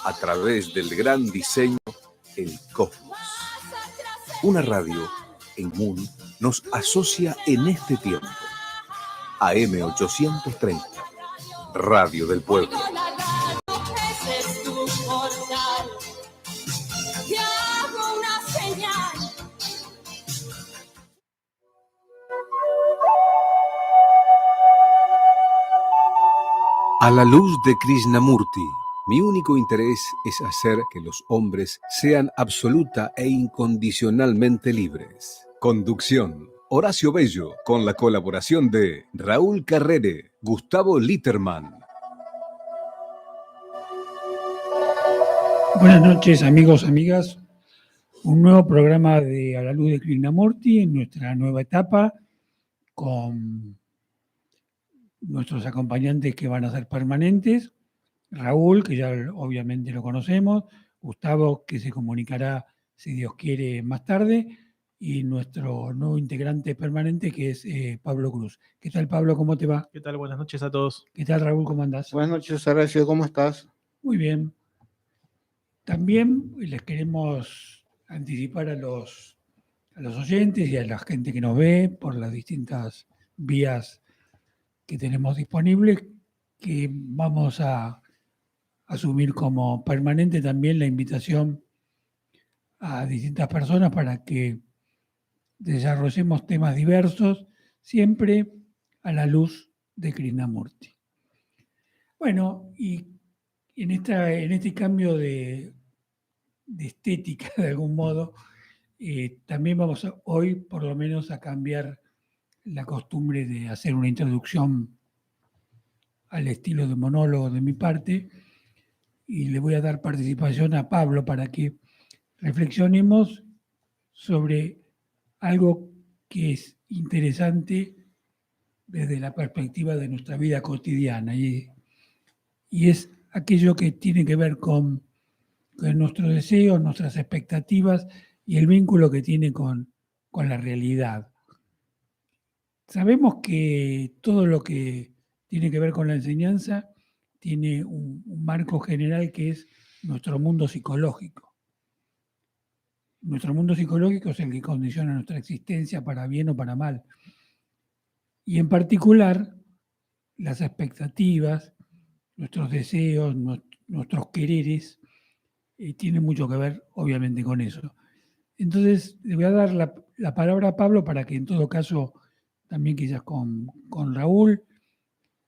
a través del gran diseño, el cosmos. Una radio en común nos asocia en este tiempo. AM 830, Radio del Pueblo. A la luz de Krishnamurti, mi único interés es hacer que los hombres sean absoluta e incondicionalmente libres. Conducción: Horacio Bello, con la colaboración de Raúl Carrere, Gustavo Litterman. Buenas noches, amigos, amigas. Un nuevo programa de A la luz de Krishnamurti en nuestra nueva etapa con nuestros acompañantes que van a ser permanentes. Raúl, que ya obviamente lo conocemos, Gustavo, que se comunicará, si Dios quiere, más tarde, y nuestro nuevo integrante permanente, que es Pablo Cruz. ¿Qué tal, Pablo? ¿Cómo te va? ¿Qué tal? Buenas noches a todos. ¿Qué tal, Raúl? ¿Cómo andás? Buenas noches, Horacio. ¿Cómo estás? Muy bien. También les queremos anticipar a los oyentes y a la gente que nos ve por las distintas vías que tenemos disponibles, que vamos a asumir como permanente también la invitación a distintas personas para que desarrollemos temas diversos, siempre a la luz de Krishnamurti. Bueno, y en este cambio de estética, de algún modo, también vamos hoy, por lo menos, a cambiar la costumbre de hacer una introducción al estilo de monólogo de mi parte, y le voy a dar participación a Pablo para que reflexionemos sobre algo que es interesante desde la perspectiva de nuestra vida cotidiana, y es aquello que tiene que ver con nuestros deseos, nuestras expectativas y el vínculo que tiene con la realidad. Sabemos que todo lo que tiene que ver con la enseñanza tiene un marco general que es nuestro mundo psicológico. Nuestro mundo psicológico es el que condiciona nuestra existencia para bien o para mal. Y en particular, las expectativas, nuestros deseos, nuestros quereres, tienen mucho que ver, obviamente, con eso. Entonces, le voy a dar la palabra a Pablo para que, en todo caso, también quizás con Raúl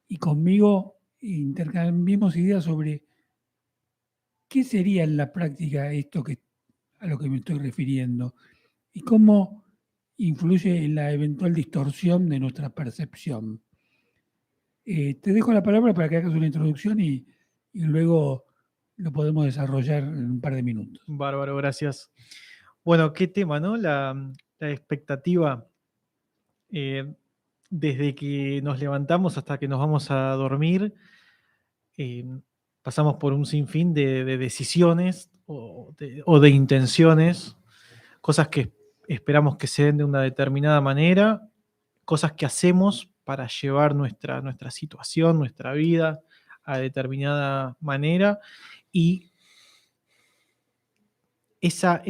y conmigo intercambiemos ideas sobre qué sería en la práctica esto a lo que me estoy refiriendo y cómo influye en la eventual distorsión de nuestra percepción. Te dejo la palabra para que hagas una introducción y luego lo podemos desarrollar en un par de minutos. Bárbaro, gracias. Bueno, qué tema, ¿no? La expectativa. Desde que nos levantamos hasta que nos vamos a dormir, pasamos por un sinfín de decisiones o de intenciones, cosas que esperamos que se den de una determinada manera, cosas que hacemos para llevar nuestra situación, nuestra vida a determinada manera, y esa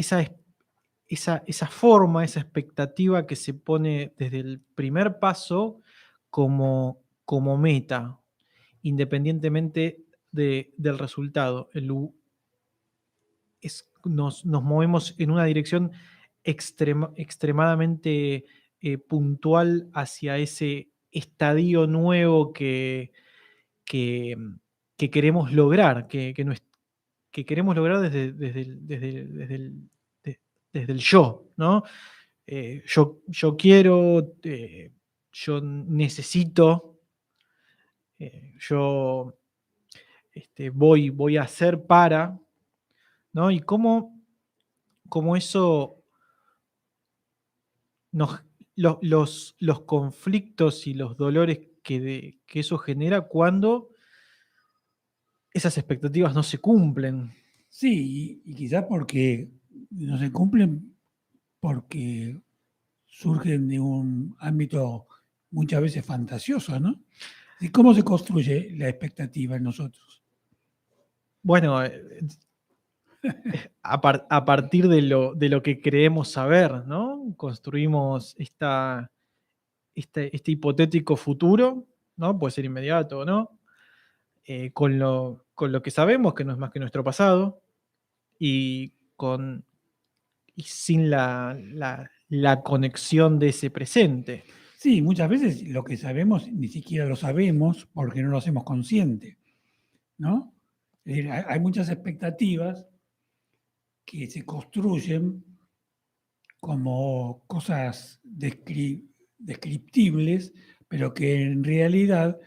forma, esa expectativa que se pone desde el primer paso como meta, independientemente del resultado. Nos movemos en una dirección extremadamente puntual hacia ese estadio nuevo que queremos lograr, que queremos lograr desde el yo, ¿no? Yo quiero, yo necesito, yo voy a hacer para, ¿no? Y cómo eso los conflictos y los dolores que eso genera cuando esas expectativas no se cumplen. Sí, y quizás porque no se cumplen porque surgen de un ámbito muchas veces fantasioso, ¿no? ¿Y cómo se construye la expectativa en nosotros? Bueno, a partir de lo que creemos saber, ¿no? Construimos este hipotético futuro, ¿no? Puede ser inmediato o no, con lo que sabemos, que no es más que nuestro pasado, y, y sin la conexión de ese presente. Sí, muchas veces lo que sabemos ni siquiera lo sabemos porque no lo hacemos consciente, ¿no? Es decir, hay muchas expectativas que se construyen como cosas descriptibles, pero que en realidad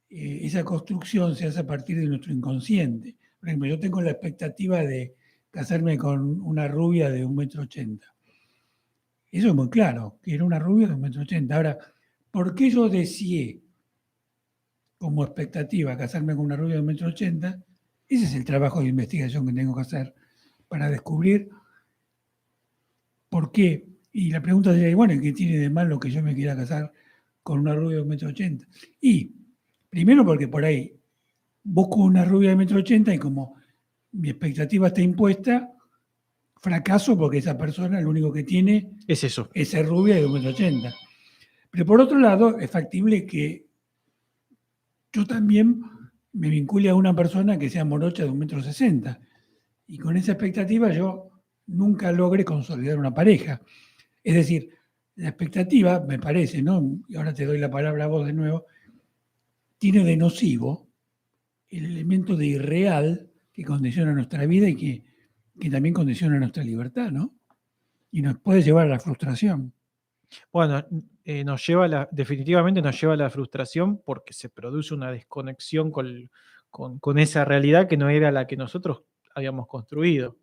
esa construcción se hace a partir de nuestro inconsciente. Por ejemplo, yo tengo la expectativa de casarme con una rubia de 1,80 m. Eso es muy claro, que era una rubia de 1,80 m. Ahora, ¿por qué yo deseé como expectativa casarme con una rubia de 1,80 m? Ese es el trabajo de investigación que tengo que hacer para descubrir por qué. Y la pregunta sería, bueno, ¿qué tiene de malo que yo me quiera casar con una rubia de 1,80 m? Y primero porque por ahí busco una rubia de 1,80 m y como mi expectativa está impuesta, fracaso porque esa persona lo único que tiene Es eso. es ser rubia de 1,80 m. Pero por otro lado, es factible que yo también me vincule a una persona que sea morocha de 1,60 m. Y con esa expectativa yo nunca logre consolidar una pareja. Es decir, la expectativa, me parece, ¿no? Y ahora te doy la palabra a vos de nuevo, tiene de nocivo el elemento de irreal que condiciona nuestra vida y que también condiciona nuestra libertad, ¿no? Y nos puede llevar a la frustración. Bueno, definitivamente nos lleva a la frustración porque se produce una desconexión con esa realidad que no era la que nosotros habíamos construido.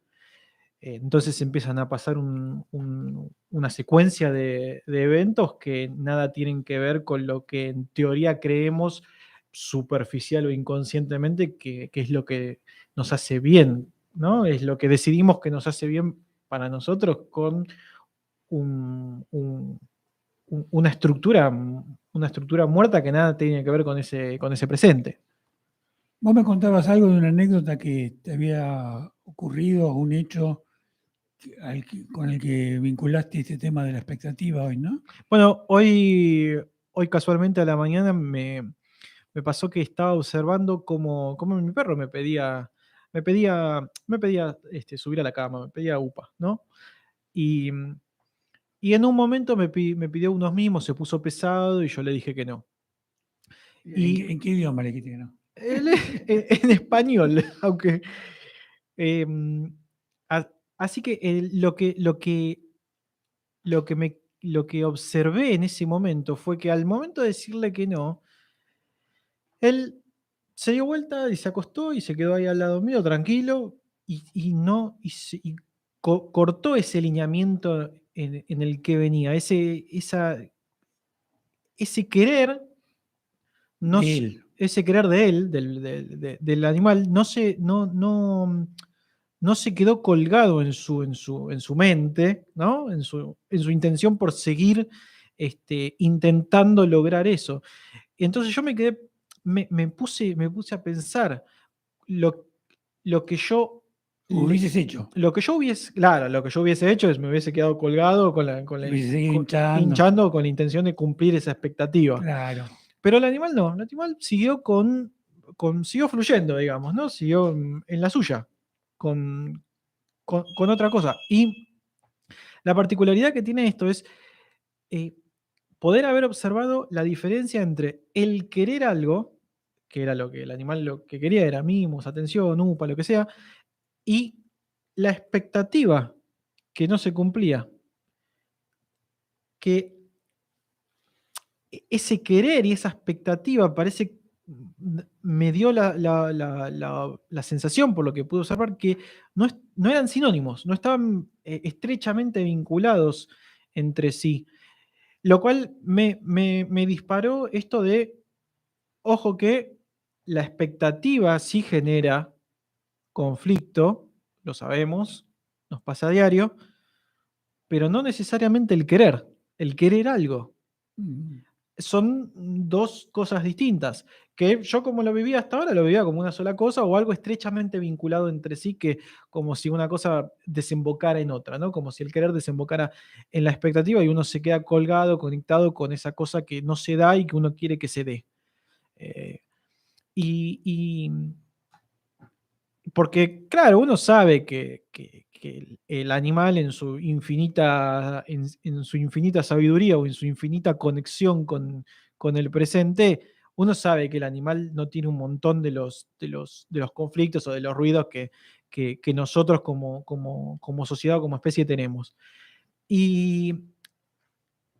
Entonces empiezan a pasar una secuencia de eventos que nada tienen que ver con lo que en teoría creemos superficial o inconscientemente que es lo que nos hace bien, ¿no? Es lo que decidimos que nos hace bien para nosotros con un- una estructura muerta que nada tiene que ver con ese presente. Vos me contabas algo de una anécdota que te había ocurrido, un hecho con el que vinculaste este tema de la expectativa hoy, ¿no? Bueno, hoy casualmente a la mañana me pasó que estaba observando cómo mi perro me pedía subir a la cama, me pedía UPA, ¿no? Y, y en un momento me pidió unos mimos, se puso pesado y yo le dije que no. Y ¿En qué idioma le dijiste que no? él, en español, aunque... em, a- así que lo que observé en ese momento fue que al momento de decirle que no, él se dio vuelta y se acostó y se quedó ahí al lado mío, tranquilo, y no, y cortó ese lineamiento en el que venía, ese querer, no, De él. ese querer de él, del animal, no se quedó colgado en su mente, ¿no? En su intención por seguir intentando lograr eso. Entonces yo me puse a pensar lo, lo que yo Hubieses hecho. lo que yo hubiese hecho es me hubiese quedado colgado Hubiese seguido hinchando. hinchando con la intención de cumplir esa expectativa. Claro. Pero el animal no, el animal siguió fluyendo, digamos, ¿no? Siguió en la suya, con otra cosa. Y la particularidad que tiene esto es eh, poder haber observado la diferencia entre el querer algo, que era lo que el animal lo que quería, era mimos, atención, upa, lo que sea, y la expectativa que no se cumplía. Que ese querer y esa expectativa parece, me dio la sensación, por lo que pude observar, que no eran sinónimos, no estaban estrechamente vinculados entre sí. Lo cual me disparó esto de, ojo que la expectativa sí genera conflicto, lo sabemos, nos pasa a diario, pero no necesariamente el querer algo. Mm. son dos cosas distintas, que yo como lo vivía hasta ahora, lo vivía como una sola cosa o algo estrechamente vinculado entre sí, que como si una cosa desembocara en otra, ¿no? Como si el querer desembocara en la expectativa y uno se queda colgado, conectado con esa cosa que no se da y que uno quiere que se dé. Eh, y porque, claro, uno sabe que el animal en su infinita sabiduría o en su infinita conexión con el presente, uno sabe que el animal no tiene un montón de los conflictos o de los ruidos que nosotros como sociedad o como especie tenemos. Y,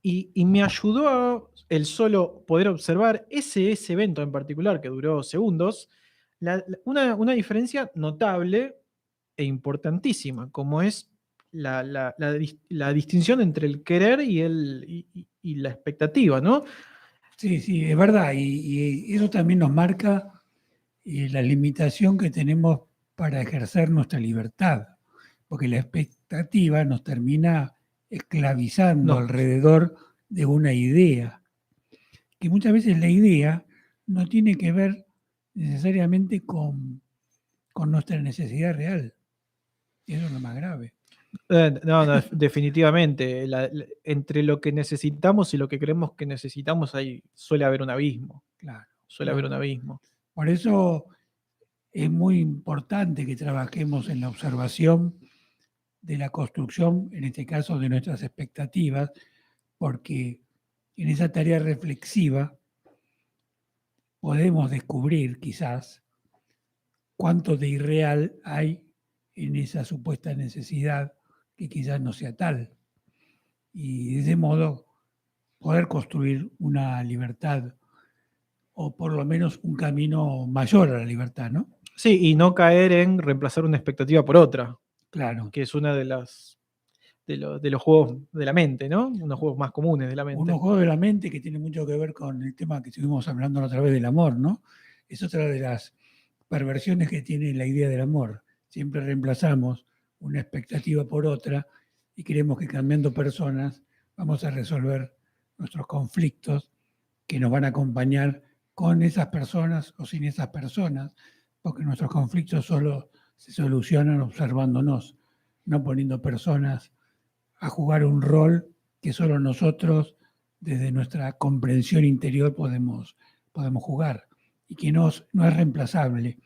y me ayudó el solo poder observar ese evento en particular que duró segundos, una diferencia notable e importantísima, como es la distinción entre el querer y la expectativa, ¿no? Sí, sí, es verdad. Y eso también nos marca la limitación que tenemos para ejercer nuestra libertad, porque la expectativa nos termina esclavizando No, alrededor de una idea, que muchas veces la idea no tiene que ver necesariamente con nuestra necesidad real. Y eso es lo más grave. no, definitivamente. Entre lo que necesitamos y lo que creemos que necesitamos, suele haber un abismo. Claro. Suele haber un abismo. Por eso es muy importante que trabajemos en la observación de la construcción, en este caso de nuestras expectativas, porque en esa tarea reflexiva podemos descubrir quizás cuánto de irreal hay en esa supuesta necesidad que quizás no sea tal. Y de ese modo poder construir una libertad o por lo menos un camino mayor a la libertad, ¿no? Sí, y no caer en reemplazar una expectativa por otra, Claro. que es una de los juegos de la mente, ¿no? Unos juegos más comunes de la mente. Unos juegos de la mente que tiene mucho que ver con el tema que estuvimos hablando la otra vez del amor, ¿no? Es otra de las perversiones que tiene la idea del amor. Siempre reemplazamos una expectativa por otra y creemos que cambiando personas vamos a resolver nuestros conflictos que nos van a acompañar con esas personas o sin esas personas, porque nuestros conflictos solo se solucionan observándonos, no poniendo personas a jugar un rol que solo nosotros, desde nuestra comprensión interior, podemos jugar y que no es reemplazable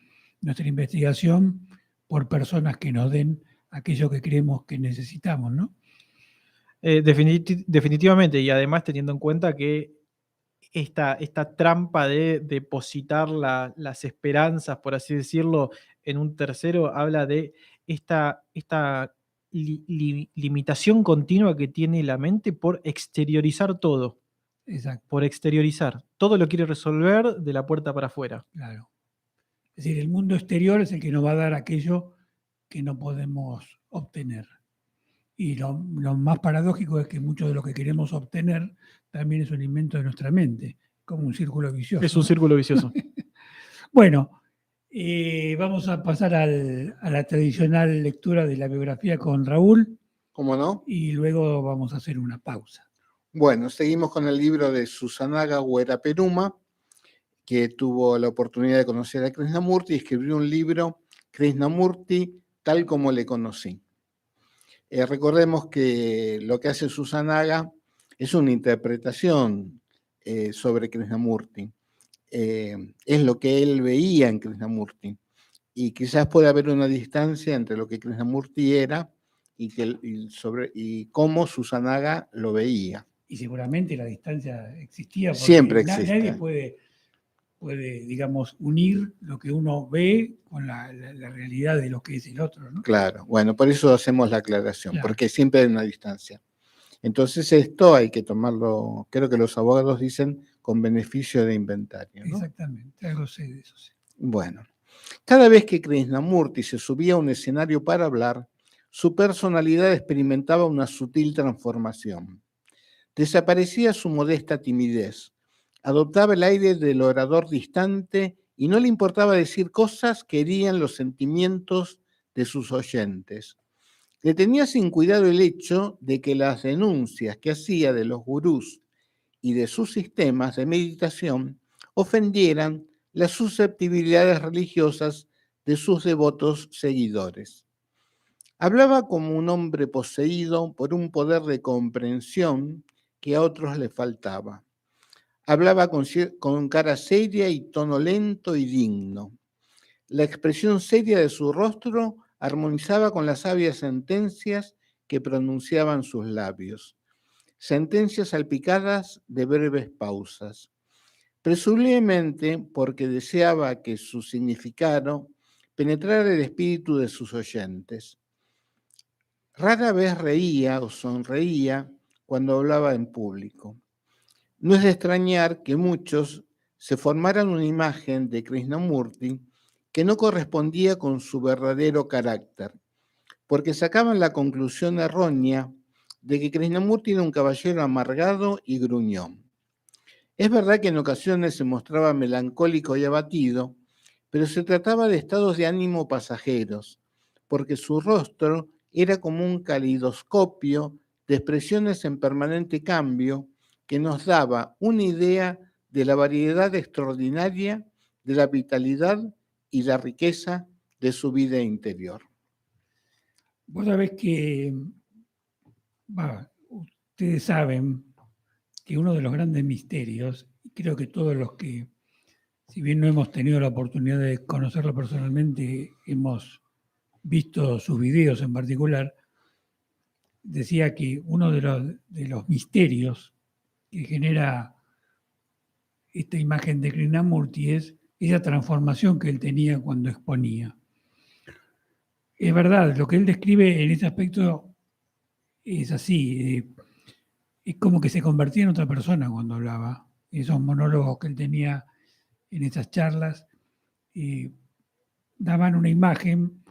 nuestra investigación por personas que nos den aquello que creemos que necesitamos, ¿no? Definitivamente, y además teniendo en cuenta que esta trampa de depositar las esperanzas, por así decirlo, en un tercero, habla de esta limitación continua que tiene la mente por exteriorizar todo, Exacto, por exteriorizar. Todo lo quiere resolver de la puerta para afuera. claro. Es decir, el mundo exterior es el que nos va a dar aquello que no podemos obtener. Y lo más paradójico es que mucho de lo que queremos obtener también es un invento de nuestra mente, como un círculo vicioso. Es un círculo vicioso. Bueno, vamos a pasar a la tradicional lectura de la biografía con Raúl ¿Cómo no? y luego vamos a hacer una pausa. Bueno, seguimos con el libro de Susanaga Hueraperuma, que tuvo la oportunidad de conocer a Krishnamurti y escribió un libro, Krishnamurti, tal como le conocí. Recordemos que lo que hace Susanaga es una interpretación sobre Krishnamurti. Es lo que él veía en Krishnamurti. Y quizás puede haber una distancia entre lo que Krishnamurti era y cómo Susanaga lo veía. Y seguramente la distancia existía, porque Siempre existe. nadie puede, digamos, unir lo que uno ve con la realidad de lo que es el otro, ¿no? Claro, bueno, por eso hacemos la aclaración, Claro. porque siempre hay una distancia. Entonces esto hay que tomarlo, creo que los abogados dicen, con beneficio de inventario, ¿no? Exactamente, algo sé de eso. Sí. Bueno, cada vez que Krishnamurti se subía a un escenario para hablar, su personalidad experimentaba una sutil transformación. Desaparecía su modesta timidez, adoptaba el aire del orador distante y no le importaba decir cosas que herían los sentimientos de sus oyentes. Le tenía sin cuidado el hecho de que las denuncias que hacía de los gurús y de sus sistemas de meditación ofendieran las susceptibilidades religiosas de sus devotos seguidores. Hablaba como un hombre poseído por un poder de comprensión que a otros le faltaba. Hablaba con cara seria y tono lento y digno. La expresión seria de su rostro armonizaba con las sabias sentencias que pronunciaban sus labios. Sentencias salpicadas de breves pausas. Presumiblemente porque deseaba que su significado penetrara el espíritu de sus oyentes. Rara vez reía o sonreía cuando hablaba en público. No es de extrañar que muchos se formaran una imagen de Krishnamurti que no correspondía con su verdadero carácter, porque sacaban la conclusión errónea de que Krishnamurti era un caballero amargado y gruñón. Es verdad que en ocasiones se mostraba melancólico y abatido, pero se trataba de estados de ánimo pasajeros, porque su rostro era como un calidoscopio de expresiones en permanente cambio que nos daba una idea de la variedad extraordinaria, de la vitalidad y la riqueza de su vida interior. Vos sabés que, ustedes saben que uno de los grandes misterios, y creo que todos los que, si bien no hemos tenido la oportunidad de conocerlo personalmente, hemos visto sus videos en particular, decía que uno de los misterios que genera esta imagen de Krishnamurti es esa transformación que él tenía cuando exponía. Es verdad, lo que él describe en ese aspecto es así. Es como que se convertía en otra persona cuando hablaba. Esos monólogos que él tenía en esas charlas daban una imagen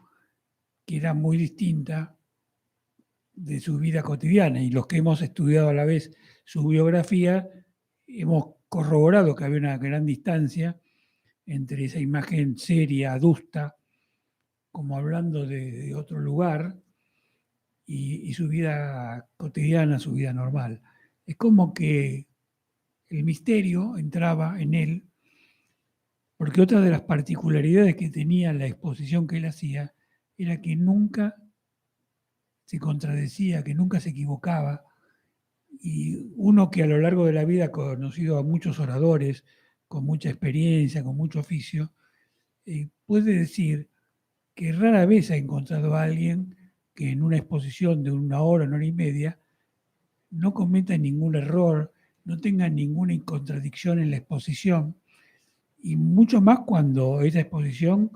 que era muy distinta de su vida cotidiana. Y los que hemos estudiado a la vez su biografía, hemos corroborado que había una gran distancia entre esa imagen seria, adusta, como hablando de otro lugar, y su vida cotidiana, su vida normal. Es como que el misterio entraba en él, porque otra de las particularidades que tenía la exposición que él hacía era que nunca se contradecía, que nunca se equivocaba, y uno que a lo largo de la vida ha conocido a muchos oradores, con mucha experiencia, con mucho oficio, puede decir que rara vez ha encontrado a alguien que en una exposición de una hora y media, no cometa ningún error, no tenga ninguna contradicción en la exposición, y mucho más cuando esa exposición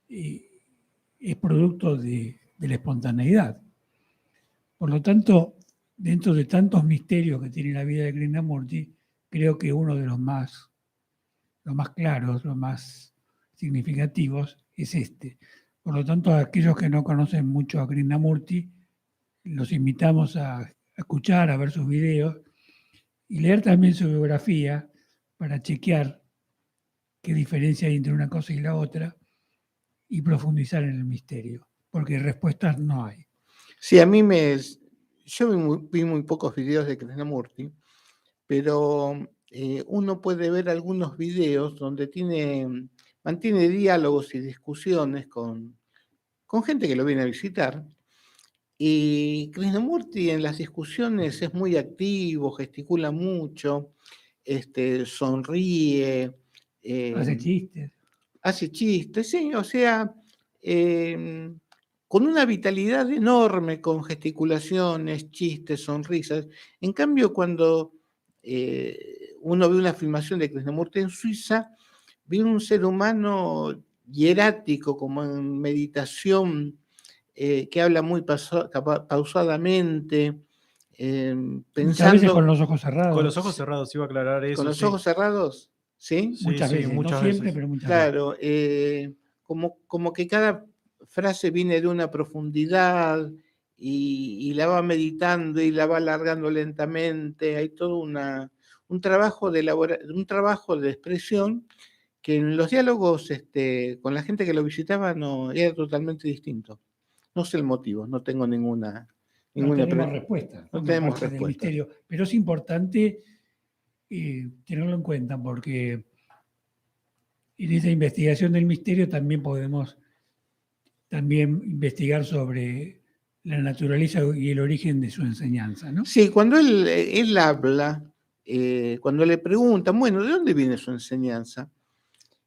es producto de la espontaneidad. Por lo tanto, dentro de tantos misterios que tiene la vida de Krishnamurti, creo que uno de los más claros, los más significativos, es este. Por lo tanto, a aquellos que no conocen mucho a Krishnamurti, los invitamos a escuchar, a ver sus videos y leer también su biografía para chequear qué diferencia hay entre una cosa y la otra y profundizar en el misterio, porque respuestas no hay. Sí, yo vi muy pocos videos de Krishnamurti, pero uno puede ver algunos videos donde mantiene diálogos y discusiones con gente que lo viene a visitar. Y Krishnamurti en las discusiones es muy activo, gesticula mucho, sonríe. Hace chistes. Hace chistes, sí, o sea, con una vitalidad enorme, con gesticulaciones, chistes, sonrisas. En cambio, cuando uno ve una filmación de Krishnamurti en Suiza, ve un ser humano hierático, como en meditación, que habla muy pausadamente, Muchas veces pensando. con los ojos cerrados. Con los ojos cerrados, iba a aclarar eso. ¿Con los sí. ojos cerrados? ¿Sí? Sí, Muchas sí, veces, muchas no siempre, veces. pero muchas Claro, como que cada frase viene de una profundidad y la va meditando y la va alargando lentamente. Hay todo un trabajo de expresión que en los diálogos con la gente que lo visitaba no era totalmente distinto. No sé el motivo, no tengo ninguna No tenemos pre- respuesta. no Forma tenemos parte del respuesta. misterio. Pero es importante tenerlo en cuenta, porque en esta investigación del misterio también podemos investigar sobre la naturaleza y el origen de su enseñanza, ¿no? Sí, cuando él habla, cuando le preguntan, bueno, ¿de dónde viene su enseñanza?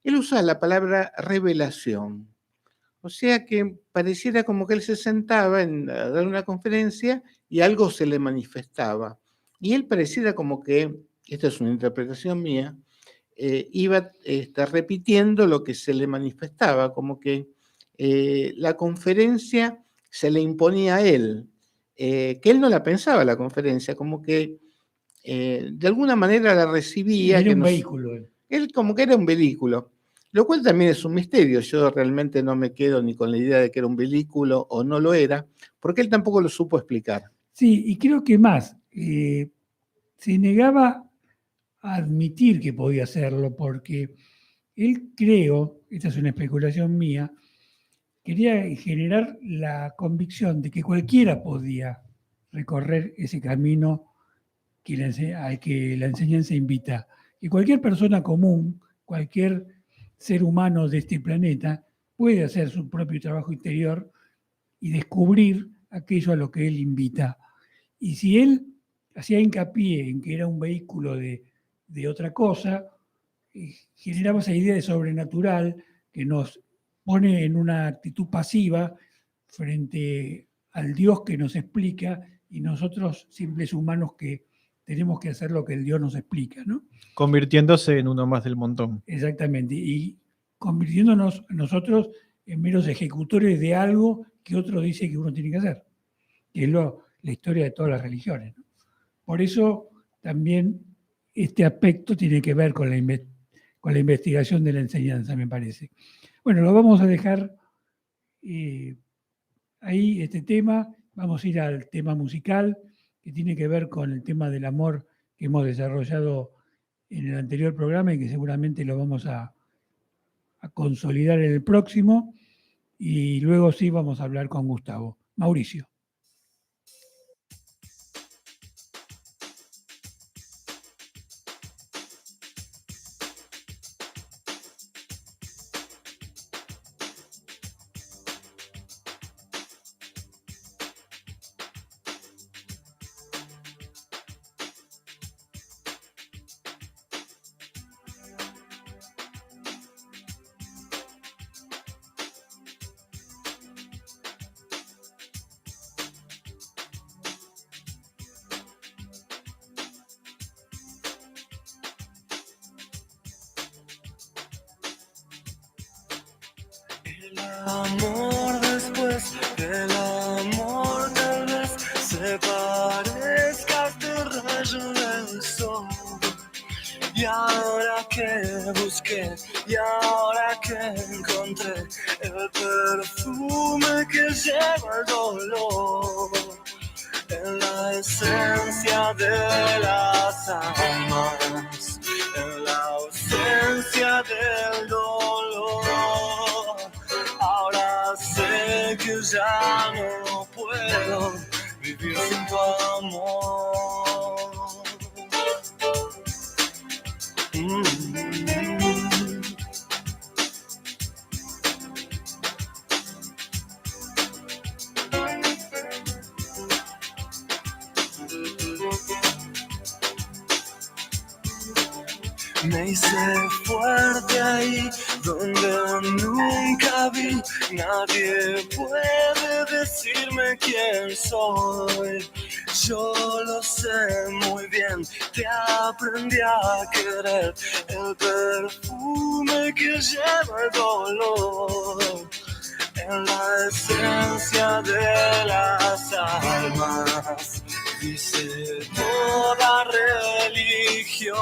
Él usa la palabra revelación. O sea que pareciera como que él se sentaba a dar una conferencia y algo se le manifestaba. Y él pareciera como que, esta es una interpretación mía, iba repitiendo lo que se le manifestaba, como que la conferencia se le imponía a él, que él no la pensaba la conferencia, como que de alguna manera la recibía. Era un vehículo. Él como que era un vehículo, lo cual también es un misterio. Yo realmente no me quedo ni con la idea de que era un vehículo o no lo era, porque él tampoco lo supo explicar. Sí, y creo que más, se negaba a admitir que podía hacerlo, porque él, creo, esta es una especulación mía, quería generar la convicción de que cualquiera podía recorrer ese camino al que la enseñanza invita. Y cualquier persona común, cualquier ser humano de este planeta, puede hacer su propio trabajo interior y descubrir aquello a lo que él invita. Y si él hacía hincapié en que era un vehículo de otra cosa, generaba esa idea de sobrenatural que nos pone en una actitud pasiva frente al Dios que nos explica y nosotros, simples humanos, que tenemos que hacer lo que el Dios nos explica, ¿no? Convirtiéndose en uno más del montón. Exactamente. Y convirtiéndonos nosotros en meros ejecutores de algo que otro dice que uno tiene que hacer, que es la historia de todas las religiones, ¿no? Por eso también este aspecto tiene que ver con la investigación de la enseñanza, me parece. Bueno, lo vamos a dejar ahí, este tema. Vamos a ir al tema musical, que tiene que ver con el tema del amor que hemos desarrollado en el anterior programa y que seguramente lo vamos a consolidar en el próximo. Y luego sí vamos a hablar con Gustavo. Mauricio. El amor después del amor tal vez se parezca a este rayo del sol. Y ahora que busqué, y ahora que encontré el perfume que lleva el dolor, en la esencia de las almas, en la ausencia del dolor. Ahora sé que ya no puedo vivir sin tu amor. Me hice fuerte ahí donde nunca vi. Nadie puede decirme quién soy. Yo lo sé muy bien, te aprendí a querer. El perfume que lleva el dolor, en la esencia de las almas, dice toda religión.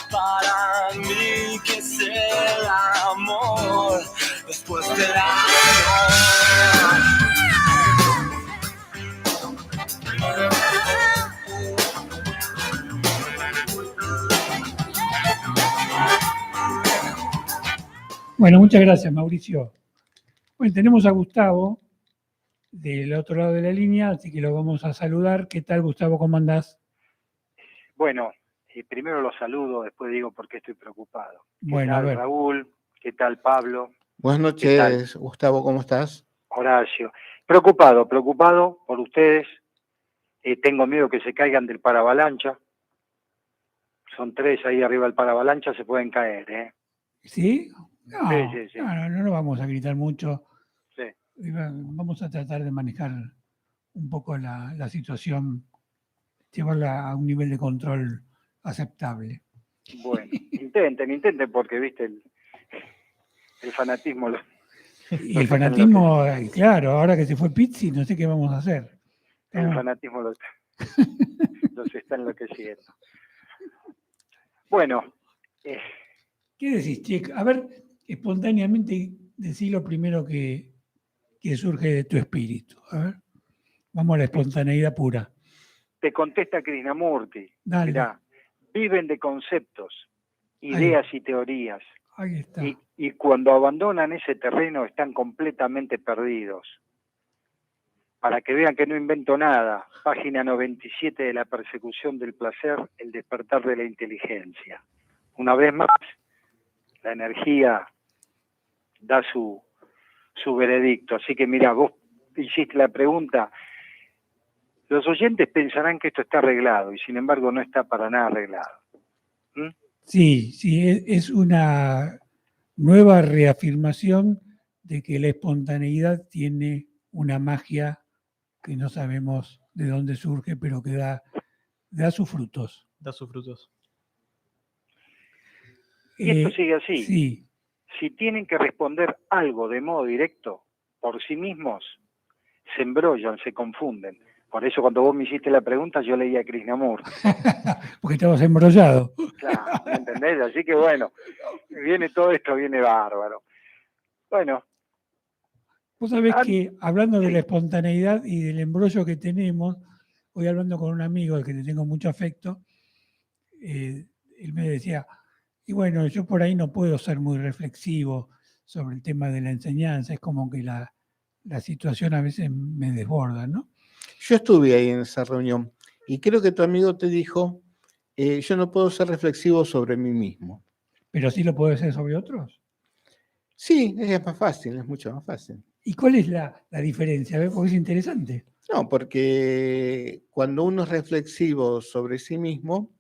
Para mí que es el amor después del amor. Bueno, muchas gracias, Mauricio. Bueno, tenemos a Gustavo del otro lado de la línea, así que lo vamos a saludar. ¿Qué tal, Gustavo? ¿Cómo andás? Bueno, primero los saludo, después digo por qué estoy preocupado. ¿Qué Bueno, a tal, ver. Raúl? ¿Qué tal, Pablo? Buenas ¿Qué tal, noches, Gustavo, ¿cómo estás? Horacio? Preocupado por ustedes. Tengo miedo que se caigan del paravalancha. Son 3 ahí arriba del paravalancha, se pueden caer, ¿eh? ¿Sí? No, Sí. no lo vamos a gritar mucho. Sí. Vamos a tratar de manejar un poco la situación, llevarla a un nivel de control aceptable. Bueno, intenten, porque, viste, el fanatismo Y el fanatismo, claro, ahora que se fue Pizzi, no sé qué vamos a hacer. el fanatismo los está enloqueciendo. Bueno, ¿Qué decís, Che? A ver, espontáneamente decí lo primero que surge de tu espíritu. A ver, vamos a la espontaneidad pura. te contesta Krishnamurti. Dale. Mirá, viven de conceptos, Ahí. ideas y teorías. Ahí está. Y cuando abandonan ese terreno están completamente perdidos. Para que vean que no invento nada, página 97 de La persecución del placer, el despertar de la inteligencia. Una vez más, la energía da su veredicto. Así que mira, vos hiciste la pregunta, los oyentes pensarán que esto está arreglado y sin embargo no está para nada arreglado. ¿Mm? Sí, es una nueva reafirmación de que la espontaneidad tiene una magia que no sabemos de dónde surge, pero que da sus frutos. Da sus frutos. Y esto sigue así. Sí. Si tienen que responder algo de modo directo por sí mismos, se embrollan, se confunden. Por eso cuando vos me hiciste la pregunta, yo leía a Krishnamurti. Porque estabas embrollado. Claro, ¿me entendés? Así que bueno, viene todo esto, viene bárbaro. Bueno. Vos sabés que hablando de la espontaneidad y del embrollo que tenemos, hoy hablando con un amigo al que le tengo mucho afecto, él me decía, y bueno, yo por ahí no puedo ser muy reflexivo sobre el tema de la enseñanza, es como que la situación a veces me desborda, ¿no? Yo estuve ahí en esa reunión y creo que tu amigo te dijo, yo no puedo ser reflexivo sobre mí mismo. ¿Pero sí lo puedo hacer sobre otros? Sí, es más fácil, es mucho más fácil. ¿Y cuál es la diferencia? Porque es interesante. No, porque cuando uno es reflexivo sobre sí mismo,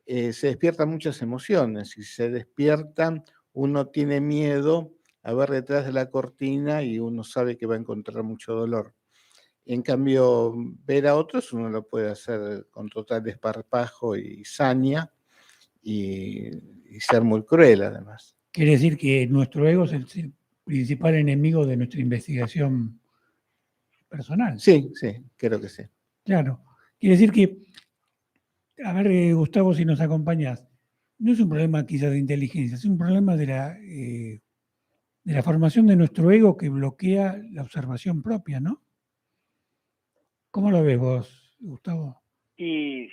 se despiertan muchas emociones y se despiertan, uno tiene miedo a ver detrás de la cortina y uno sabe que va a encontrar mucho dolor. En cambio, ver a otros uno lo puede hacer con total desparpajo y saña y ser muy cruel además. Quiere decir que nuestro ego es el principal enemigo de nuestra investigación personal. Sí, creo que sí. Claro. Quiere decir que, a ver, Gustavo, si nos acompañas, no es un problema quizás de inteligencia, es un problema de la formación de nuestro ego que bloquea la observación propia, ¿no? ¿Cómo lo ves vos, Gustavo? Y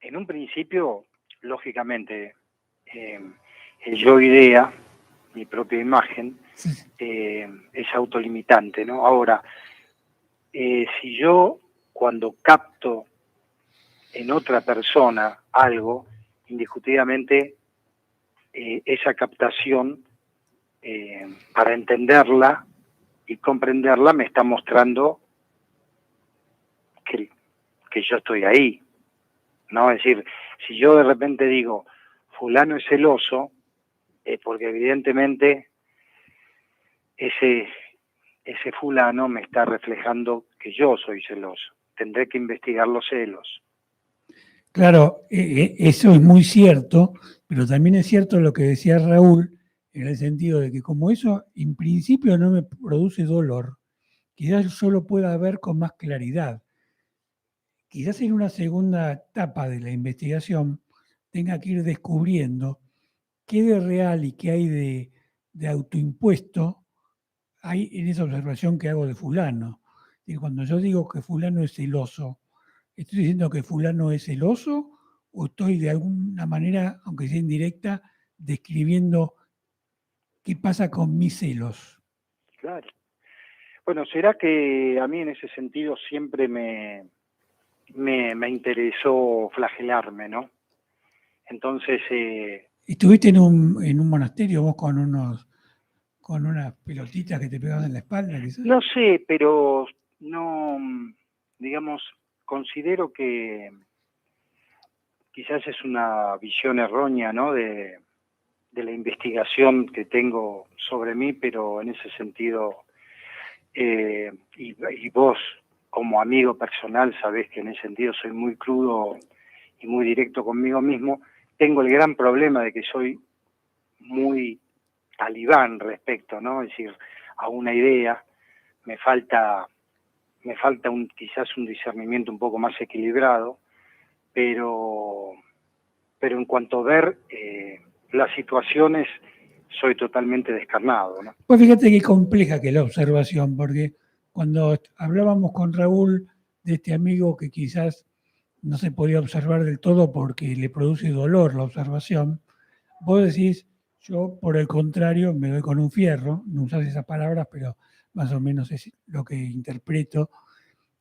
en un principio, lógicamente, el yo-idea, mi propia imagen, es autolimitante, ¿no? Ahora, si yo cuando capto en otra persona algo, indiscutiblemente esa captación, para entenderla y comprenderla, me está mostrando que yo estoy ahí, ¿no? Es decir, si yo de repente digo, fulano es celoso, porque evidentemente ese fulano me está reflejando que yo soy celoso. Tendré que investigar los celos. Claro, eso es muy cierto, pero también es cierto lo que decía Raúl, en el sentido de que como eso en principio no me produce dolor, quizás yo lo pueda ver con más claridad. Quizás en una segunda etapa de la investigación tenga que ir descubriendo qué de real y qué hay de autoimpuesto hay en esa observación que hago de fulano. Y cuando yo digo que fulano es celoso, ¿estoy diciendo que fulano es celoso o estoy de alguna manera, aunque sea indirecta, describiendo qué pasa con mis celos? Claro. Bueno, será que a mí en ese sentido siempre me interesó flagelarme, ¿no? Entonces, ¿Estuviste en un monasterio vos con unas pelotitas que te pegaban en la espalda, quizás? no sé, pero no, digamos, considero que quizás es una visión errónea, ¿no? de la investigación que tengo sobre mí, pero en ese sentido, y vos como amigo personal sabés que en ese sentido soy muy crudo y muy directo conmigo mismo. Tengo el gran problema de que soy muy talibán respecto, ¿no? Es decir, a una idea me falta quizás un discernimiento un poco más equilibrado, pero en cuanto a ver las situaciones, soy totalmente descarnado, ¿no? Pues fíjate qué compleja que es la observación, porque cuando hablábamos con Raúl de este amigo que quizás no se podía observar del todo porque le produce dolor la observación, vos decís, yo por el contrario me doy con un fierro, no usás esas palabras, pero más o menos es lo que interpreto.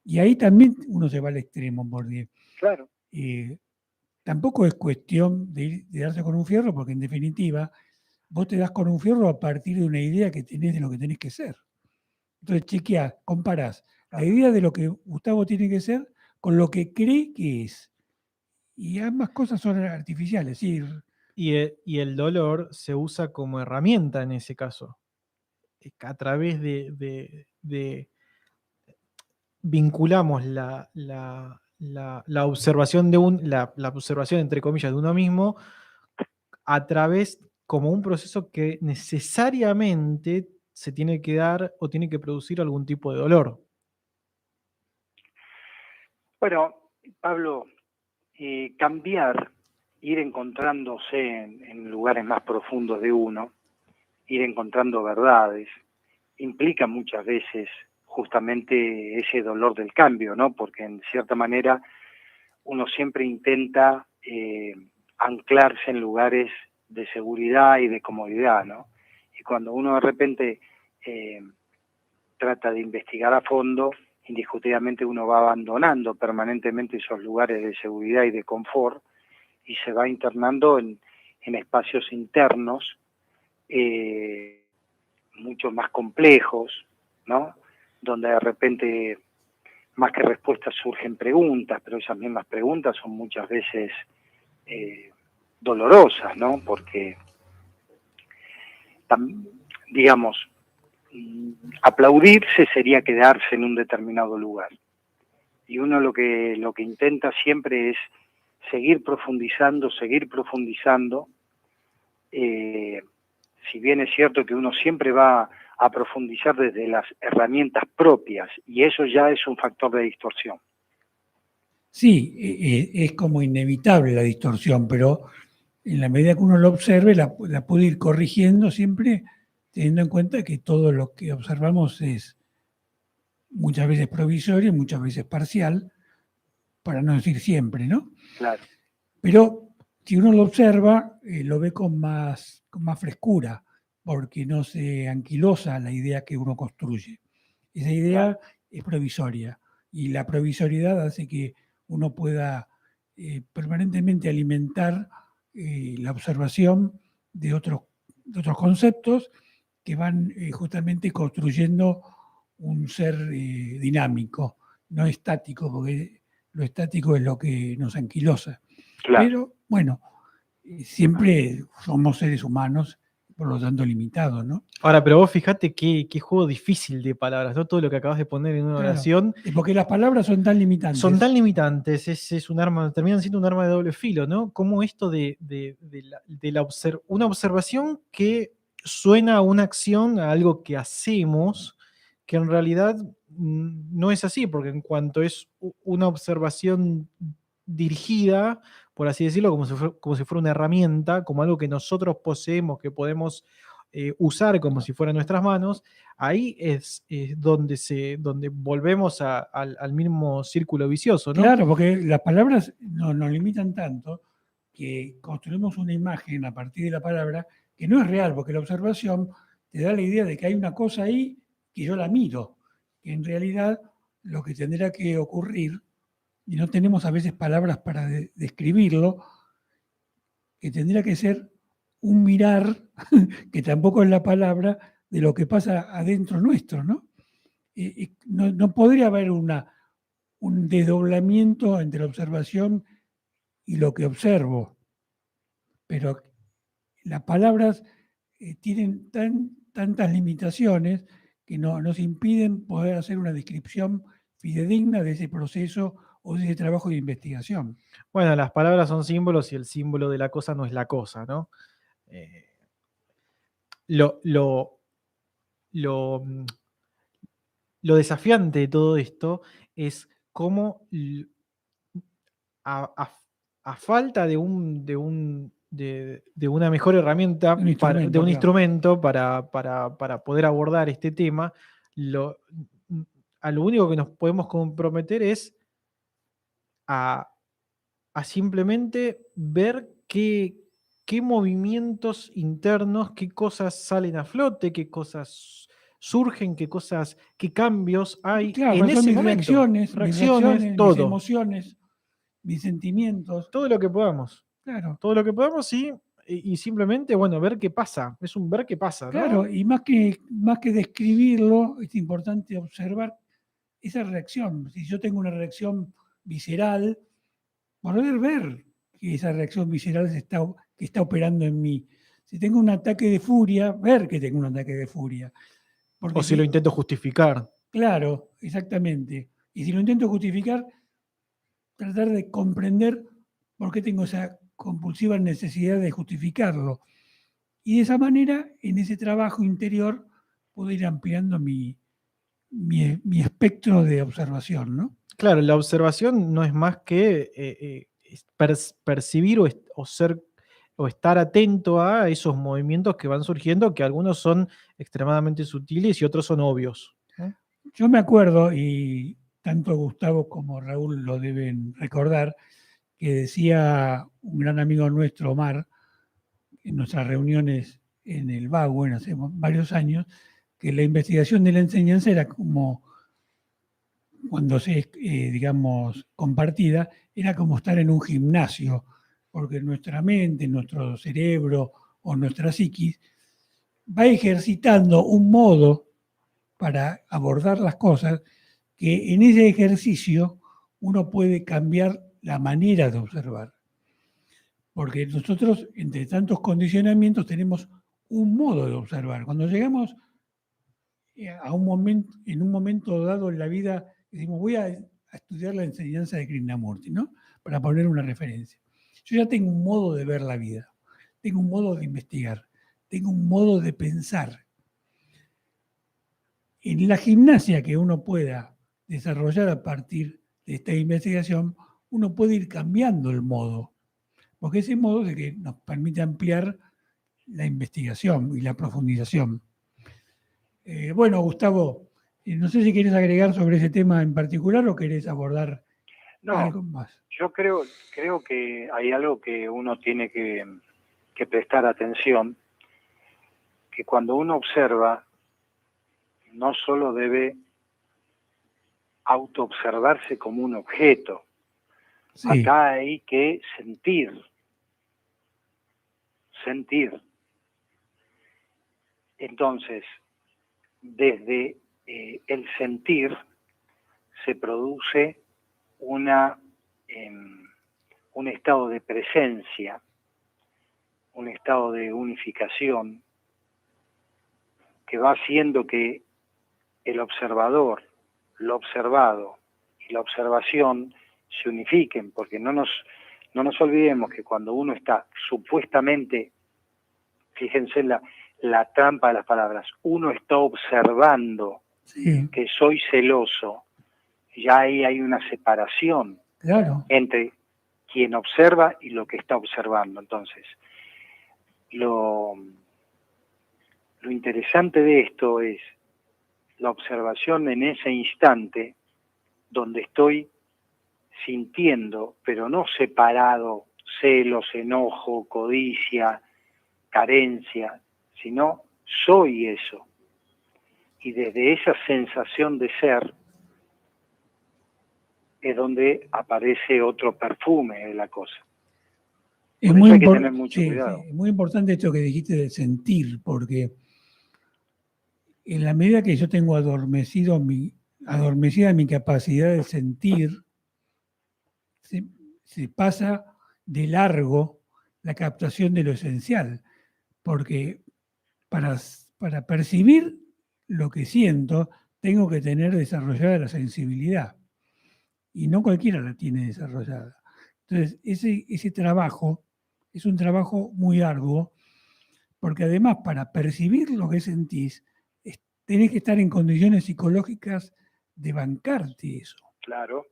Y ahí también uno se va al extremo, porque Claro. tampoco es cuestión de darse con un fierro, porque en definitiva vos te das con un fierro a partir de una idea que tenés de lo que tenés que ser. Entonces chequeás, comparás la idea de lo que Gustavo tiene que ser con lo que cree que es. Y ambas cosas son artificiales, sí. Y el dolor se usa como herramienta en ese caso. A través de vinculamos la observación la observación entre comillas de uno mismo a través como un proceso que necesariamente se tiene que dar o tiene que producir algún tipo de dolor. Bueno, Pablo, cambiar, ir encontrándose en lugares más profundos de uno, ir encontrando verdades, implica muchas veces justamente ese dolor del cambio, ¿no? Porque en cierta manera uno siempre intenta anclarse en lugares de seguridad y de comodidad, ¿no? Y cuando uno de repente trata de investigar a fondo, indiscutiblemente uno va abandonando permanentemente esos lugares de seguridad y de confort y se va internando en espacios internos mucho más complejos, ¿no? Donde de repente, más que respuestas, surgen preguntas, pero esas mismas preguntas son muchas veces dolorosas, ¿no? Porque, digamos, aplaudirse sería quedarse en un determinado lugar. Y uno lo que intenta siempre es seguir profundizando. Si bien es cierto que uno siempre va a profundizar desde las herramientas propias, y eso ya es un factor de distorsión. Sí, es como inevitable la distorsión, pero en la medida que uno lo observe, la puede ir corrigiendo siempre, teniendo en cuenta que todo lo que observamos es muchas veces provisorio, muchas veces parcial, para no decir siempre, ¿no? Claro. Pero si uno lo observa, lo ve con más frescura, porque no se anquilosa la idea que uno construye. Esa idea es provisoria, y la provisoriedad hace que uno pueda permanentemente alimentar la observación de otros conceptos que van justamente construyendo un ser dinámico, no estático, porque lo estático es lo que nos anquilosa. Claro. Pero bueno, siempre somos seres humanos, por lo tanto limitados, ¿no? Ahora, pero vos fijate qué juego difícil de palabras, ¿no? Todo lo que acabas de poner en una Claro, oración. porque las palabras son tan limitantes. Son tan limitantes, es un arma, terminan siendo un arma de doble filo, ¿no? Como esto de una observación que suena a una acción, a algo que hacemos, que en realidad no es así, porque en cuanto es una observación dirigida, por así decirlo, como si fuera una herramienta, como algo que nosotros poseemos, que podemos usar como si fueran nuestras manos, ahí es donde volvemos al mismo círculo vicioso, ¿no? Claro, porque las palabras nos limitan tanto que construimos una imagen a partir de la palabra que no es real, porque la observación te da la idea de que hay una cosa ahí que yo la miro, que en realidad lo que tendrá que ocurrir, y no tenemos a veces palabras para describirlo, que tendría que ser un mirar, que tampoco es la palabra, de lo que pasa adentro nuestro, ¿no? No podría haber un desdoblamiento entre la observación y lo que observo, pero las palabras tienen tantas limitaciones que nos impiden poder hacer una descripción fidedigna de ese proceso o de ese trabajo de investigación. Bueno, las palabras son símbolos y el símbolo de la cosa no es la cosa, ¿no? Eh, lo, lo, lo, mm, lo desafiante de todo esto es cómo a, a- a falta de una mejor herramienta, Un de instrumento, un claro. instrumento para poder abordar este tema, a lo único que nos podemos comprometer es a, a simplemente ver qué movimientos internos, qué cosas salen a flote, qué cosas surgen, qué cambios hay Claro, en pero son ese momento. mis Reacciones, reacciones, mis todo. emociones, mis sentimientos. Todo lo que podamos. Claro, Todo lo que podamos, sí. Y simplemente, bueno, ver qué pasa. Es un ver qué pasa, ¿no? claro, y más que describirlo, es importante observar esa reacción. Si yo tengo una reacción visceral, poder ver que esa reacción visceral que está operando en mí. Si tengo un ataque de furia, ver que tengo un ataque de furia. Porque O si lo intento justificar. claro, exactamente. Y si lo intento justificar, tratar de comprender por qué tengo esa compulsiva necesidad de justificarlo. Y de esa manera, en ese trabajo interior, puedo ir ampliando mi espectro de observación, ¿no? Claro, la observación no es más que percibir o estar atento a esos movimientos que van surgiendo, que algunos son extremadamente sutiles y otros son obvios, ¿no? Yo me acuerdo, y tanto Gustavo como Raúl lo deben recordar, que decía un gran amigo nuestro, Omar, en nuestras reuniones en el BAU, hace varios años, que la investigación de la enseñanza era como, cuando se, digamos, compartida, era como estar en un gimnasio, porque nuestra mente, nuestro cerebro o nuestra psiquis va ejercitando un modo para abordar las cosas que en ese ejercicio uno puede cambiar la manera de observar. Porque nosotros, entre tantos condicionamientos, tenemos un modo de observar. Cuando llegamos a un momento, en un momento dado en la vida, decimos, voy a estudiar la enseñanza de Krishnamurti, ¿no? Para poner una referencia. Yo ya tengo un modo de ver la vida, tengo un modo de investigar, tengo un modo de pensar. En la gimnasia que uno pueda desarrollar a partir de esta investigación, uno puede ir cambiando el modo, porque ese modo es el que nos permite ampliar la investigación y la profundización. Bueno, Gustavo, no sé si quieres agregar sobre ese tema en particular o querés abordar algo más. Yo creo que hay algo que uno tiene que prestar atención, que cuando uno observa, no solo debe autoobservarse como un objeto. Sí. Acá hay que sentir. Entonces, desde el sentir se produce un estado de presencia, un estado de unificación que va haciendo que el observador, lo observado y la observación se unifiquen, porque no nos olvidemos que cuando uno está supuestamente, fíjense en la trampa de las palabras, uno está observando Sí, que soy celoso, ya ahí hay una separación claro. entre quien observa y lo que está observando. Entonces, lo interesante de esto es la observación en ese instante donde estoy sintiendo, pero no separado, celos, enojo, codicia, carencia, sino soy eso. Y desde esa sensación de ser es donde aparece otro perfume de la cosa. Es Por muy, eso hay que impor- tener mucho sí, cuidado. sí, es muy importante esto que dijiste de sentir, porque en la medida que yo tengo adormecida mi capacidad de sentir, se, se pasa de largo la captación de lo esencial, porque para, para percibir lo que siento, tengo que tener desarrollada la sensibilidad, y no cualquiera la tiene desarrollada. Entonces, ese trabajo es un trabajo muy arduo, porque además para percibir lo que sentís, tenés que estar en condiciones psicológicas de bancarte eso. Claro,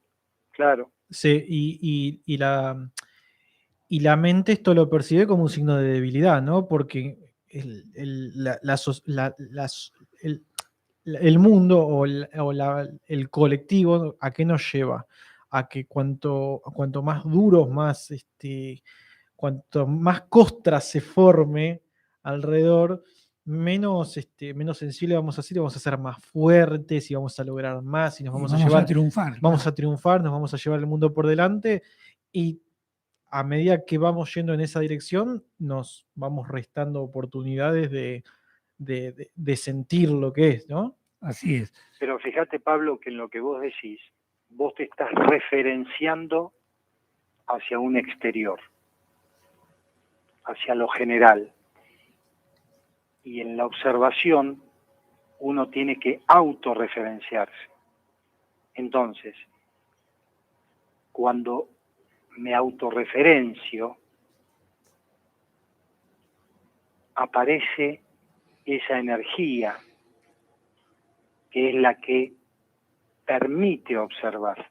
claro. Sí, y la mente esto lo percibe como un signo de debilidad, ¿no? Porque el mundo el colectivo, ¿a qué nos lleva? A que cuanto más duros, cuanto más costras se forme alrededor, menos sensible vamos a ser, y vamos a ser más fuertes y vamos a lograr más y nos Y vamos a vamos a llevar, triunfar. vamos claro. a triunfar, nos vamos a llevar el mundo por delante, y a medida que vamos yendo en esa dirección, nos vamos restando oportunidades de sentir lo que es, ¿no? Así es. Pero fíjate, Pablo, que en lo que vos decís, vos te estás referenciando hacia un exterior, hacia lo general. Y en la observación uno tiene que autorreferenciarse. Entonces, cuando me autorreferencio, aparece esa energía que es la que permite observar.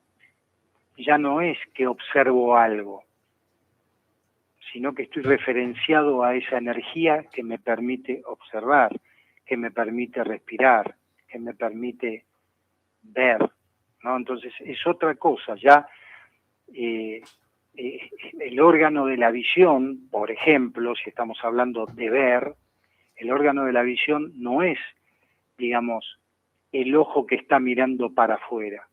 Ya no es que observo algo, sino que estoy referenciado a esa energía que me permite observar, que me permite respirar, que me permite ver, ¿no? Entonces es otra cosa, ya el órgano de la visión, por ejemplo, si estamos hablando de ver, el órgano de la visión no es, digamos, el ojo que está mirando para afuera,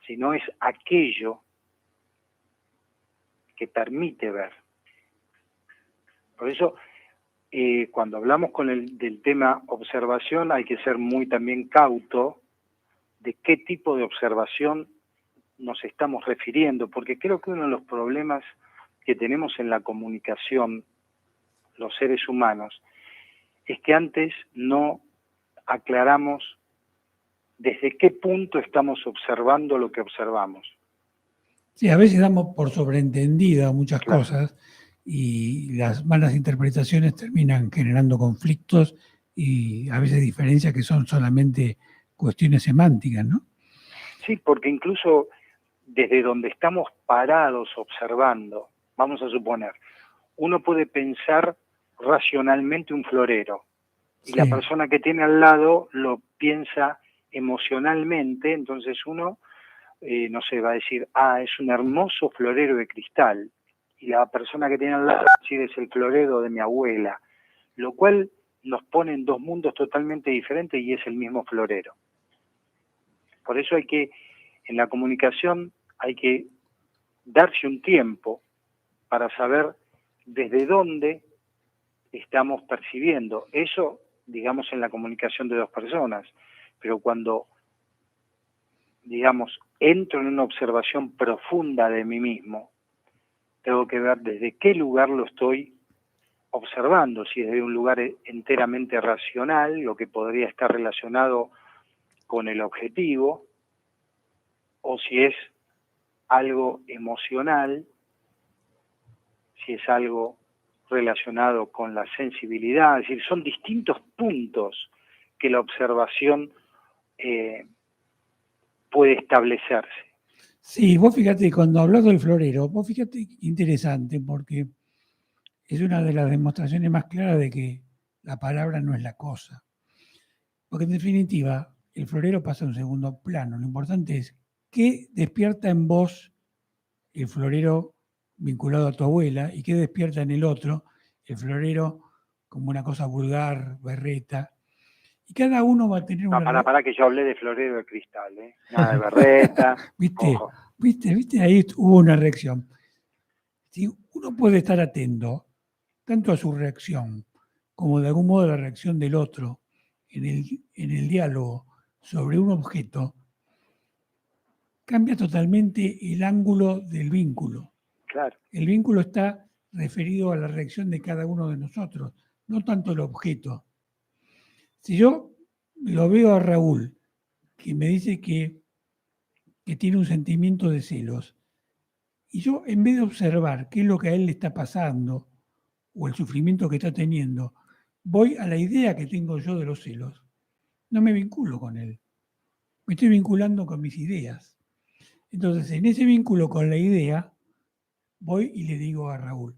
sino es aquello que permite ver. Por eso, cuando hablamos del tema observación, hay que ser muy también cauto de qué tipo de observación nos estamos refiriendo, porque creo que uno de los problemas que tenemos en la comunicación, los seres humanos, es que antes no aclaramos desde qué punto estamos observando lo que observamos. Sí, a veces damos por sobreentendidas muchas Claro. cosas y las malas interpretaciones terminan generando conflictos y a veces diferencias que son solamente cuestiones semánticas, ¿no? Sí, porque incluso desde donde estamos parados observando, vamos a suponer, uno puede pensar racionalmente un florero y la Sí. persona que tiene al lado lo piensa emocionalmente, entonces uno, no sé, va a decir, es un hermoso florero de cristal, y la persona que tiene al lado va a decir, es el florero de mi abuela, lo cual nos pone en dos mundos totalmente diferentes y es el mismo florero. Por eso en la comunicación hay que darse un tiempo para saber desde dónde estamos percibiendo. Eso, digamos, en la comunicación de dos personas. Pero cuando, digamos, entro en una observación profunda de mí mismo, tengo que ver desde qué lugar lo estoy observando, si es de un lugar enteramente racional, lo que podría estar relacionado con el objetivo, o si es algo emocional, si es algo relacionado con la sensibilidad, es decir, son distintos puntos que la observación puede establecerse. Sí, vos fíjate, cuando hablas del florero, vos fíjate interesante, porque es una de las demostraciones más claras de que la palabra no es la cosa. Porque en definitiva, el florero pasa a un segundo plano. Lo importante es qué despierta en vos el florero vinculado a tu abuela y qué despierta en el otro el florero como una cosa vulgar, berreta. Y cada uno va a tener una... Para que yo hablé de florero de cristal, nada de berreta. ¿Viste? Ojo. ¿Viste? Ahí hubo una reacción. Si uno puede estar atento tanto a su reacción como de algún modo a la reacción del otro en el diálogo sobre un objeto, cambia totalmente el ángulo del vínculo. Claro, El vínculo está referido a la reacción de cada uno de nosotros, no tanto el objeto. Si yo lo veo a Raúl, que me dice que tiene un sentimiento de celos, y yo en vez de observar qué es lo que a él le está pasando o el sufrimiento que está teniendo, voy a la idea que tengo yo de los celos, no me vinculo con él. Me estoy vinculando con mis ideas. Entonces, en ese vínculo con la idea, voy y le digo a Raúl,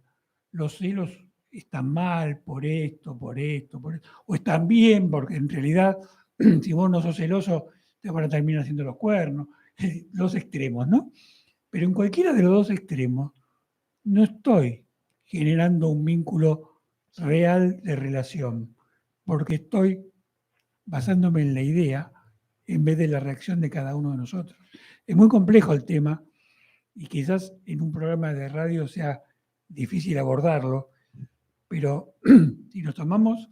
los celos están mal por esto, por esto, por esto, o están bien, porque en realidad, si vos no sos celoso, te van a terminar haciendo los cuernos, los extremos, ¿no? Pero en cualquiera de los dos extremos, no estoy generando un vínculo real de relación, porque estoy basándome en la idea en vez de la reacción de cada uno de nosotros. Es muy complejo el tema y quizás en un programa de radio sea difícil abordarlo, pero si nos tomamos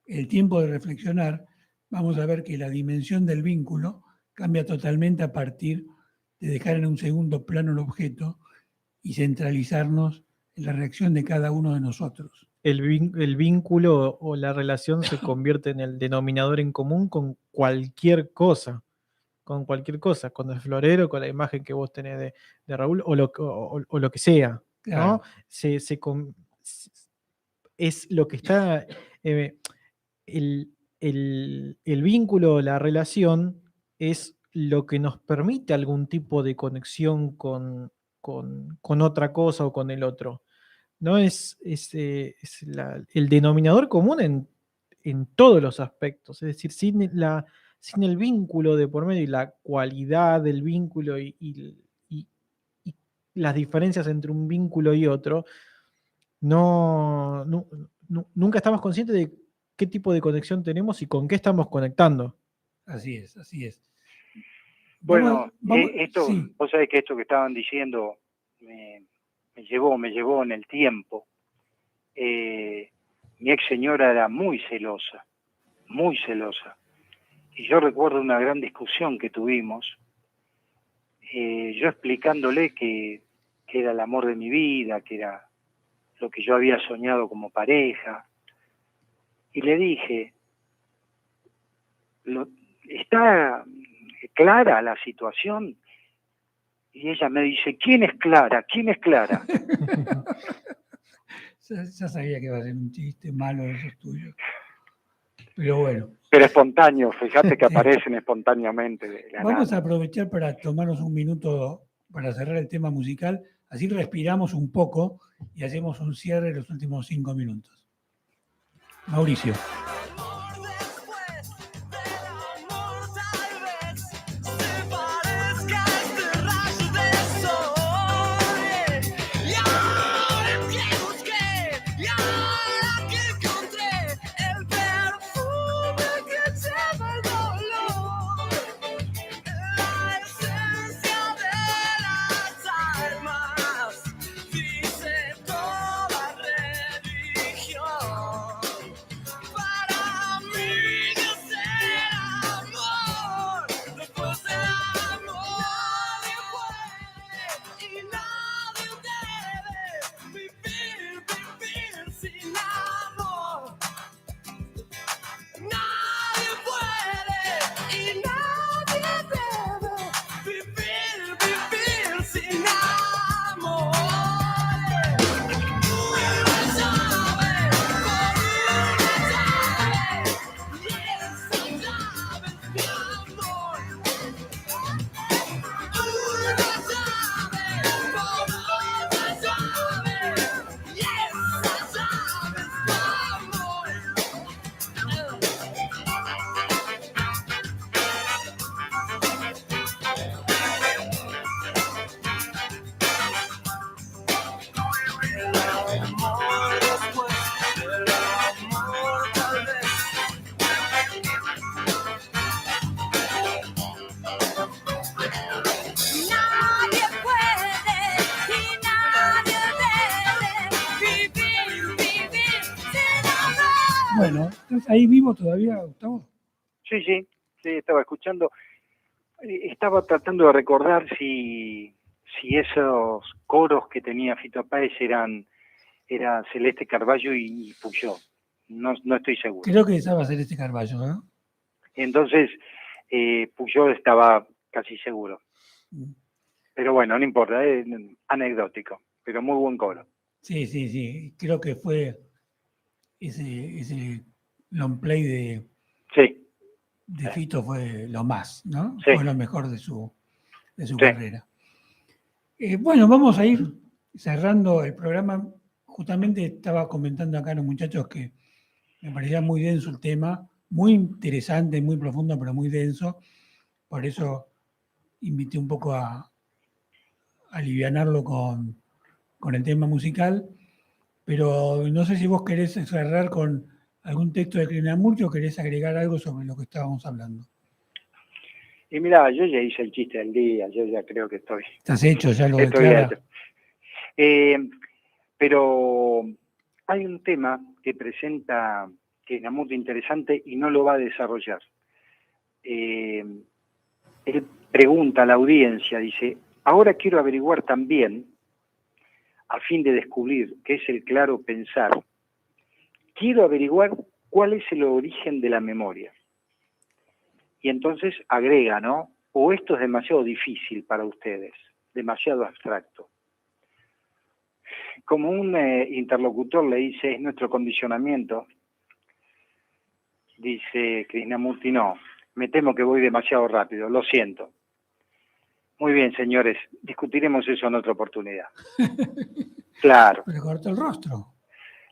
el tiempo de reflexionar, vamos a ver que la dimensión del vínculo cambia totalmente a partir de dejar en un segundo plano el objeto y centralizarnos en la reacción de cada uno de nosotros. El vínculo o la relación se convierte en el denominador en común con cualquier cosa. Con cualquier cosa, con el florero, con la imagen que vos tenés de Raúl o lo que sea, Claro. ¿no? Es lo que está, el vínculo, la relación, es lo que nos permite algún tipo de conexión con otra cosa o con el otro. ¿No? Es el denominador común en todos los aspectos. Es decir, sin el vínculo de por medio y la cualidad del vínculo y las diferencias entre un vínculo y otro, nunca estamos conscientes de qué tipo de conexión tenemos y con qué estamos conectando. Así es, así es. bueno, esto, sí. vos sabés que esto que estaban diciendo me llevó en el tiempo. Mi ex señora era muy celosa. Y yo recuerdo una gran discusión que tuvimos, yo explicándole que era el amor de mi vida, que era lo que yo había soñado como pareja. Y le dije, ¿está clara la situación? Y ella me dice, ¿quién es Clara? ¿Quién es Clara? Ya sabía que iba a ser un chiste malo de esos tuyos. Pero bueno. Pero espontáneo, fíjate que aparecen espontáneamente. De la Vamos nada. a aprovechar para tomarnos un minuto para cerrar el tema musical. Así respiramos un poco y hacemos un cierre de los últimos 5 minutos. Mauricio. Dice toda religión para Bueno, ¿estás ahí vivo todavía, Gustavo? Sí, estaba escuchando. Estaba tratando de recordar si esos coros que tenía Fito Páez era Celeste Carballo y Puyol. No estoy seguro. Creo que esa va a ser este Carballo, ¿no? Entonces, Puyol estaba casi seguro. Mm. Pero bueno, no importa, es anecdótico, pero muy buen coro. Sí. Creo que fue ese long play Sí, de Fito fue lo más, ¿no? Sí. Fue lo mejor de su Sí. carrera. Bueno, vamos a ir cerrando el programa. Justamente estaba comentando acá a los muchachos que me parecía muy denso el tema, muy interesante, muy profundo, pero muy denso. Por eso invité un poco a alivianarlo con el tema musical. Pero no sé si vos querés cerrar con algún texto de Krishnamurti o querés agregar algo sobre lo que estábamos hablando. Y mira, yo ya hice el chiste del día, yo ya creo que estoy Estás hecho, ya lo Estoy declara. hecho. Pero hay un tema que presenta Krishnamurti interesante y no lo va a desarrollar. Él pregunta a la audiencia, dice, ahora quiero averiguar también, a fin de descubrir qué es el claro pensar, quiero averiguar cuál es el origen de la memoria. Y entonces agrega, ¿no? O esto es demasiado difícil para ustedes, demasiado abstracto. Como un interlocutor le dice, es nuestro condicionamiento, dice Krishnamurti, no, me temo que voy demasiado rápido, lo siento. Muy bien, señores, discutiremos eso en otra oportunidad. Claro. Le cortó el rostro.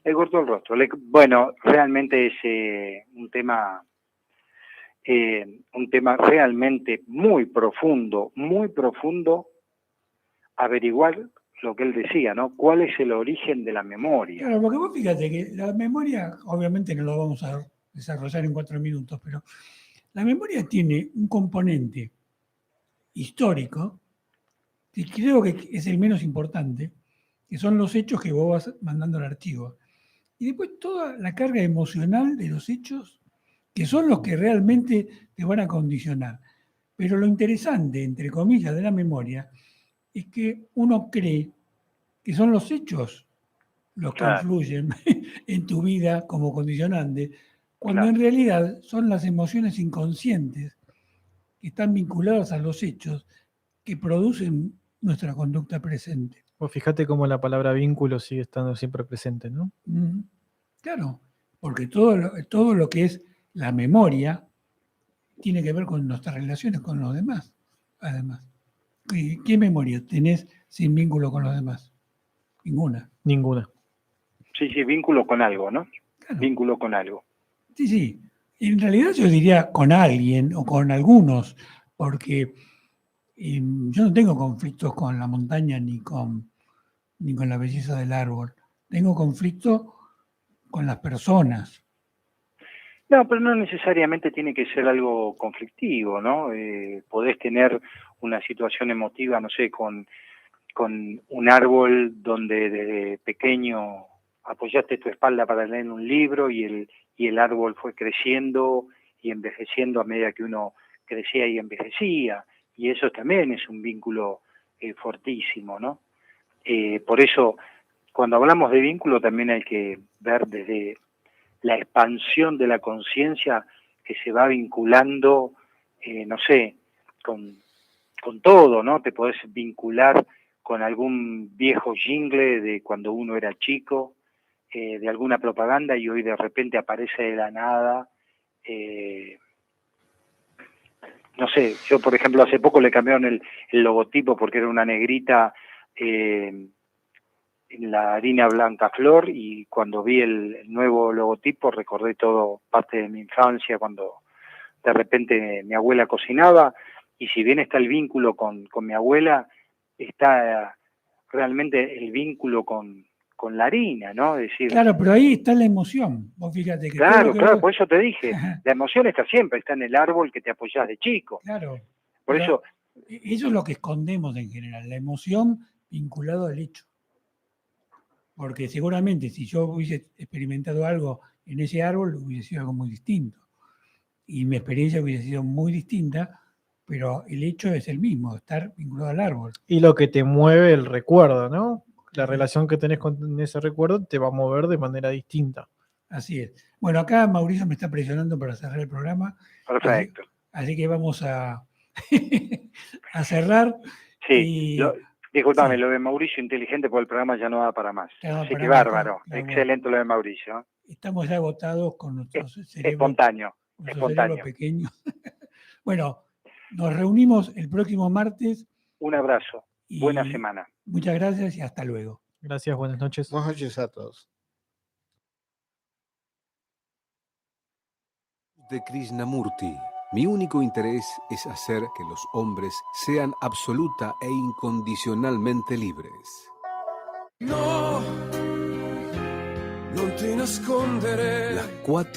Le cortó el rostro. Bueno, realmente es un tema realmente muy profundo, averiguar lo que él decía, ¿no? ¿Cuál es el origen de la memoria? Claro, porque vos fíjate que la memoria, obviamente no lo vamos a desarrollar en 4 minutos, pero la memoria tiene un componente histórico que creo que es el menos importante, que son los hechos que vos vas mandando al archivo. Y después toda la carga emocional de los hechos, que son los que realmente te van a condicionar. Pero lo interesante, entre comillas, de la memoria, es que uno cree que son los hechos los que Claro. influyen en tu vida como condicionante, cuando Claro. en realidad son las emociones inconscientes que están vinculadas a los hechos que producen nuestra conducta presente. Vos fíjate cómo la palabra vínculo sigue estando siempre presente, ¿no? Claro, porque todo lo que es la memoria tiene que ver con nuestras relaciones con los demás, además. ¿Qué memoria tenés sin vínculo con los demás? Ninguna. Ninguna. Sí, vínculo con algo, ¿no? Claro. Vínculo con algo. Sí. En realidad yo diría con alguien o con algunos, porque yo no tengo conflictos con la montaña ni con la belleza del árbol. Tengo conflicto con las personas. No, pero no necesariamente tiene que ser algo conflictivo, ¿no? Podés tener una situación emotiva, no sé, con un árbol donde desde pequeño apoyaste tu espalda para leer un libro y el árbol fue creciendo y envejeciendo a medida que uno crecía y envejecía. Y eso también es un vínculo fortísimo, ¿no? Por eso, cuando hablamos de vínculo también hay que ver desde la expansión de la conciencia que se va vinculando, no sé, con todo, ¿no? Te podés vincular con algún viejo jingle de cuando uno era chico, de alguna propaganda y hoy de repente aparece de la nada. No sé, yo por ejemplo hace poco le cambiaron el logotipo porque era una negrita en la harina blanca flor y cuando vi el nuevo logotipo recordé todo parte de mi infancia cuando de repente mi abuela cocinaba y si bien está el vínculo con mi abuela, está realmente el vínculo con la harina, ¿no? Es decir, Claro, pero ahí está la emoción. Vos fíjate que claro, todo lo que por eso te dije, la emoción está siempre, está en el árbol que te apoyás de chico. Claro. Por eso, eso es lo que escondemos en general, la emoción vinculada al hecho. Porque seguramente si yo hubiese experimentado algo en ese árbol hubiese sido algo muy distinto. Y mi experiencia hubiese sido muy distinta, pero el hecho es el mismo, estar vinculado al árbol. Y lo que te mueve el recuerdo, ¿no? La relación que tenés con ese recuerdo te va a mover de manera distinta. Así es. Bueno, acá Mauricio me está presionando para cerrar el programa. Perfecto. Así que vamos a, a cerrar. Sí, Y- discúlpame, sí. lo de Mauricio inteligente, porque el programa ya no da para más. Ya no da Así para que más, bárbaro, claro, excelente lo de Mauricio. Estamos ya agotados con nuestros cerebros, Espontáneo, nuestro cerebro espontáneo. pequeño. Bueno, nos reunimos el próximo martes. Un abrazo, Y buena semana. Muchas gracias y hasta luego. Gracias, buenas noches. Buenas noches a todos. De Krishnamurti. Mi único interés es hacer que los hombres sean absoluta e incondicionalmente libres. No, non ti nascondere. Las 4